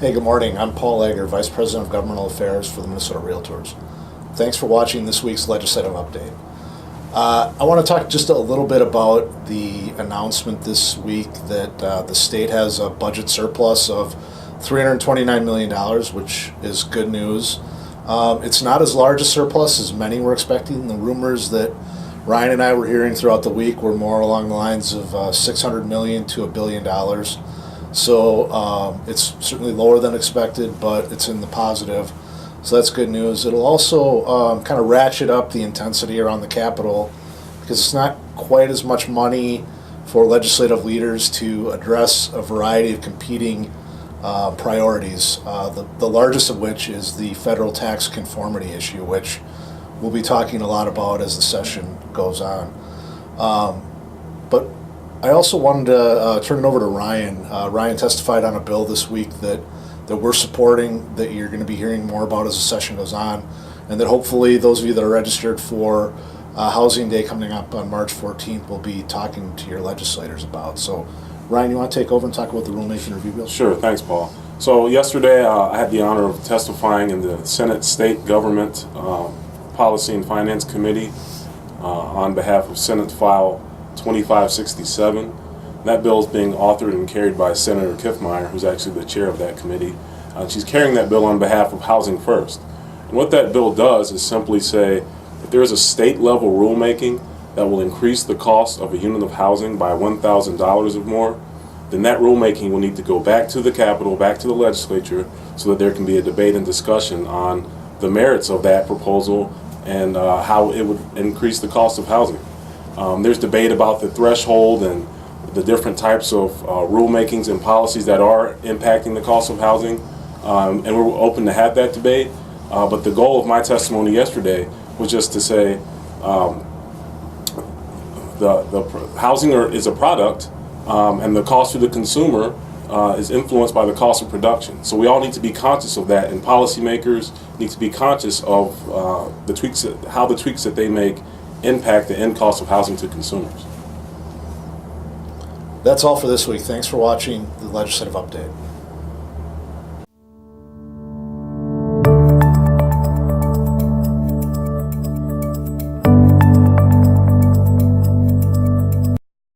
Hey, good morning. I'm Paul Egger, Vice President of Governmental Affairs for the Minnesota Realtors. Thanks for watching this week's legislative update. I want to talk just a little bit about the announcement this week that the state has a budget surplus of $329 million, which is good news. It's not as large a surplus as many were expecting. The rumors that Ryan and I were hearing throughout the week were more along the lines of $600 million to $1 billion. So it's certainly lower than expected, but it's in the positive. So that's good news. It'll also kind of ratchet up the intensity around the Capitol because it's not quite as much money for legislative leaders to address a variety of competing priorities, the largest of which is the federal tax conformity issue, which we'll be talking a lot about as the session goes on. But I also wanted to turn it over to Ryan. Ryan testified on a bill this week that we're supporting, that you're going to be hearing more about as the session goes on, and that hopefully those of you that are registered for Housing Day coming up on March 14th will be talking to your legislators about. So, Ryan, you want to take over and talk about the rulemaking review bill? Sure, thanks, Paul. So yesterday I had the honor of testifying in the Senate State Government Policy and Finance Committee on behalf of Senate File 2567. That bill is being authored and carried by Senator Kiffmeyer, who's actually the chair of that committee. She's carrying that bill on behalf of Housing First. And what that bill does is simply say if there is a state level rulemaking that will increase the cost of a unit of housing by $1,000 or more, then that rulemaking will need to go back to the Capitol, back to the legislature, so that there can be a debate and discussion on the merits of that proposal and how it would increase the cost of housing. There's debate about the threshold and the different types of rulemakings and policies that are impacting the cost of housing, and we're open to have that debate. But the goal of my testimony yesterday was just to say the housing is a product, and the cost to the consumer is influenced by the cost of production. So we all need to be conscious of that, and policymakers need to be conscious of how the tweaks that they make impact the end cost of housing to consumers. That's all for this week. Thanks for watching the legislative update.